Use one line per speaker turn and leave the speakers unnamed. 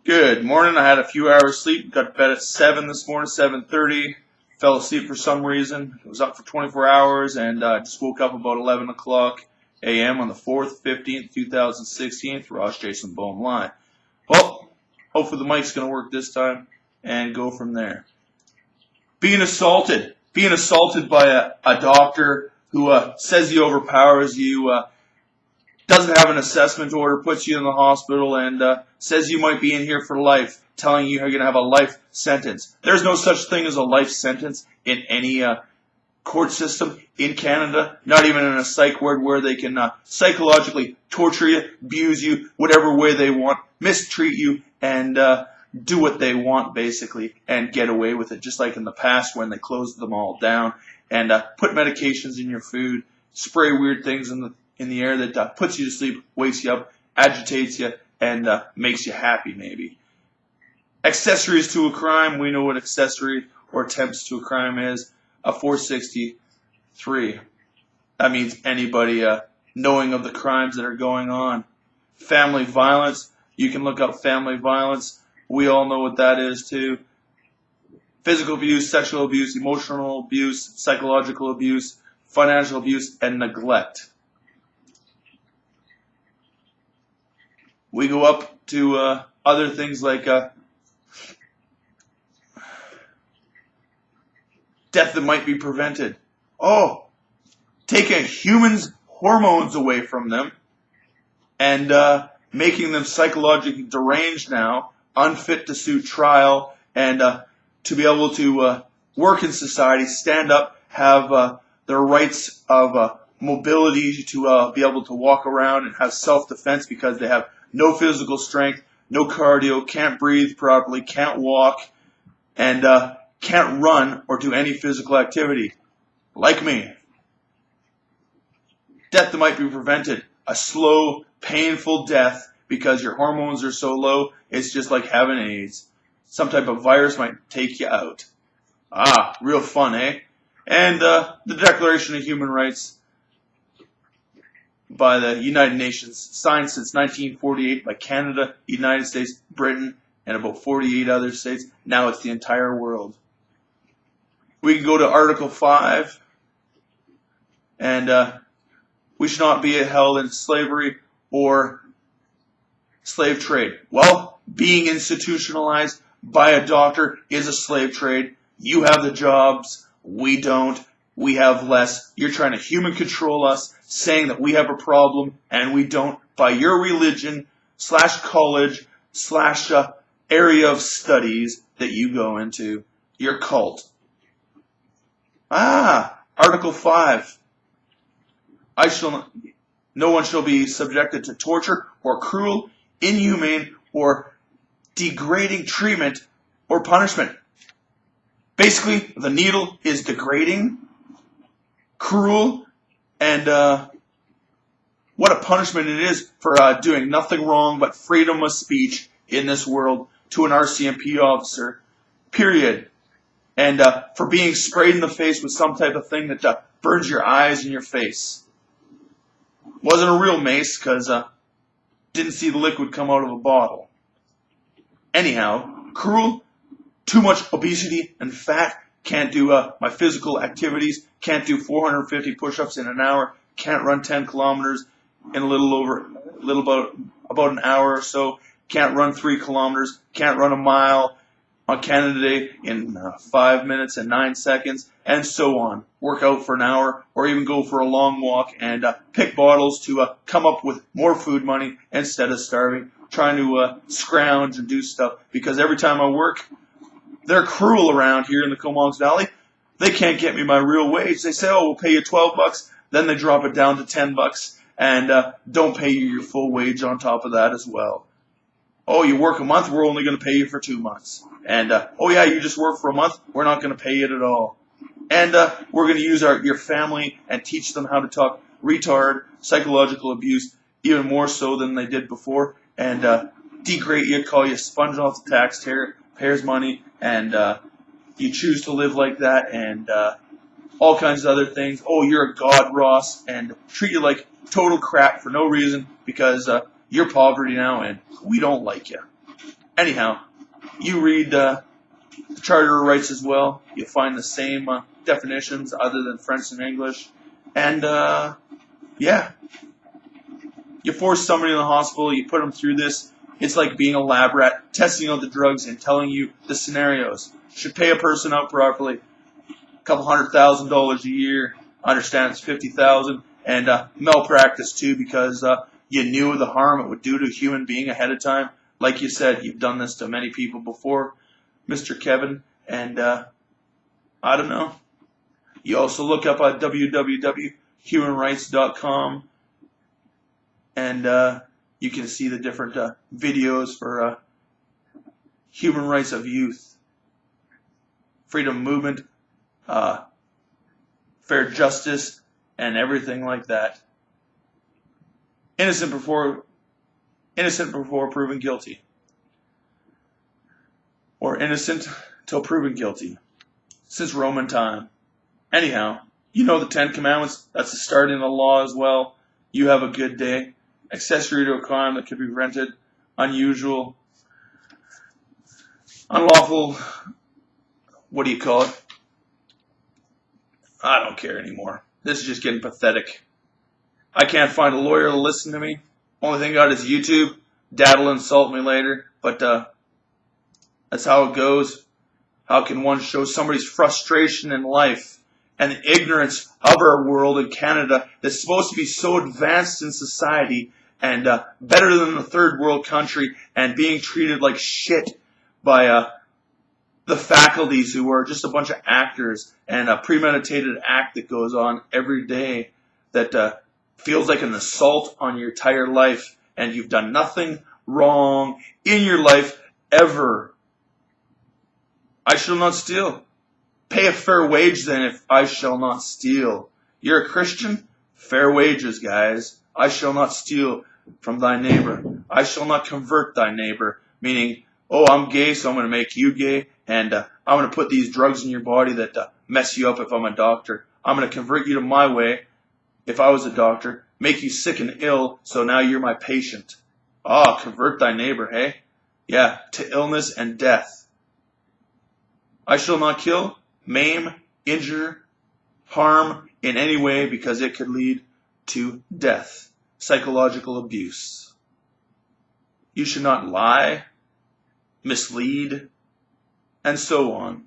Good morning. I had a few hours sleep. Got to bed at 7 this morning, 7:30. Fell asleep for some reason. Was up for 24 hours and just woke up about 11 o'clock a.m. on the 4th, 15th, 2016 for Ross Jason Bohm Live. Well, hopefully the mic's going to work this time and go from there. Being assaulted by a doctor who says he overpowers you, doesn't have an assessment order, puts you in the hospital, and says you might be in here for life, telling you you're going to have a life sentence. There's no such thing as a life sentence in any court system in Canada, not even in a psych ward where they can psychologically torture you, abuse you, whatever way they want, mistreat you, and do what they want, basically, and get away with it, just like in the past when they closed them all down and put medications in your food, spray weird things in the air that puts you to sleep, wakes you up, agitates you, and makes you happy, maybe. Accessories to a crime, we know what accessory or attempts to a crime is. A 463. That means anybody knowing of the crimes that are going on. Family violence, you can look up family violence. We all know what that is too. Physical abuse, sexual abuse, emotional abuse, psychological abuse, financial abuse, and neglect. We go up to other things like death that might be prevented. Oh, taking a human's hormones away from them and making them psychologically deranged now, unfit to suit trial, and to be able to work in society, stand up, have their rights of mobility to be able to walk around and have self-defense because they have no physical strength, no cardio, can't breathe properly, can't walk, and can't run or do any physical activity. Like me. Death that might be prevented. A slow, painful death because your hormones are so low, it's just like having AIDS. Some type of virus might take you out. Ah, real fun, eh? And the Declaration of Human Rights by the United Nations, signed since 1948 by Canada, United States, Britain, and about 48 other states. Now it's the entire world. We can go to Article 5, and we should not be held in slavery or slave trade. Well, being institutionalized by a doctor is a slave trade. You have the jobs, we don't. We have less. You're trying to human control us, saying that we have a problem and we don't by your religion / college / area of studies that you go into, your cult. Article 5. No one shall be subjected to torture or cruel, inhumane, or degrading treatment or punishment. Basically, the needle is degrading, cruel, and what a punishment it is for doing nothing wrong but freedom of speech in this world to an RCMP officer, period. And for being sprayed in the face with some type of thing that burns your eyes and your face. Wasn't a real mace because didn't see the liquid come out of a bottle. Anyhow, cruel, too much obesity and fat, can't do my physical activities, can't do 450 push-ups in an hour, can't run 10 kilometers in about an hour or so, can't run 3 kilometers, can't run a mile on Canada Day in 5 minutes and 9 seconds, and so on. Work out for an hour or even go for a long walk and pick bottles to come up with more food money instead of starving, trying to scrounge and do stuff because every time I work, they're cruel around here in the Comox Valley. They can't get me my real wage. They say, oh, we'll pay you $12. Then they drop it down to $10 and don't pay you your full wage on top of that as well. Oh, you work a month, we're only going to pay you for 2 months. And, oh yeah, you just work for a month, we're not going to pay it at all. And we're going to use your family and teach them how to talk retard, psychological abuse, even more so than they did before, and degrade you, call you sponge off the taxpayers' money, and you choose to live like that, and all kinds of other things. Oh, you're a god, Ross, and treat you like total crap for no reason because you're poverty now and we don't like you. Anyhow, you read the Charter of Rights as well. You'll find the same definitions other than French and English. And yeah, you force somebody in the hospital, you put them through this. It's like being a lab rat, testing out the drugs and telling you the scenarios. You should pay a person out properly. A couple $100,000 a year. I understand it's $50,000, and malpractice too, because you knew the harm it would do to a human being ahead of time. Like you said, you've done this to many people before, Mr. Kevin, and I don't know. You also look up at www.humanrights.com, and you can see the different videos for human rights of youth, freedom movement, fair justice, and everything like that. Innocent before proven guilty, or innocent till proven guilty, since Roman time. Anyhow, you know the Ten Commandments. That's the start in the law as well. You have a good day. Accessory to a crime that could be prevented. Unusual. Unlawful. What do you call it? I don't care anymore. This is just getting pathetic. I can't find a lawyer to listen to me. Only thing I got is YouTube. Dad will insult me later. But that's how it goes. How can one show somebody's frustration in life and the ignorance of our world in Canada that's supposed to be so advanced in society and better than the third world country, and being treated like shit by the faculties who are just a bunch of actors, and a premeditated act that goes on every day that feels like an assault on your entire life, and you've done nothing wrong in your life ever. I shall not steal. Pay a fair wage then if I shall not steal. You're a Christian? Fair wages, guys. I shall not steal from thy neighbor. I shall not convert thy neighbor. Meaning, oh, I'm gay, so I'm going to make you gay, and I'm going to put these drugs in your body that mess you up if I'm a doctor. I'm going to convert you to my way if I was a doctor, make you sick and ill, so now you're my patient. Ah, convert thy neighbor, hey? Yeah, to illness and death. I shall not kill, maim, injure, harm in any way, because it could lead to death, psychological abuse. You should not lie, mislead, and so on.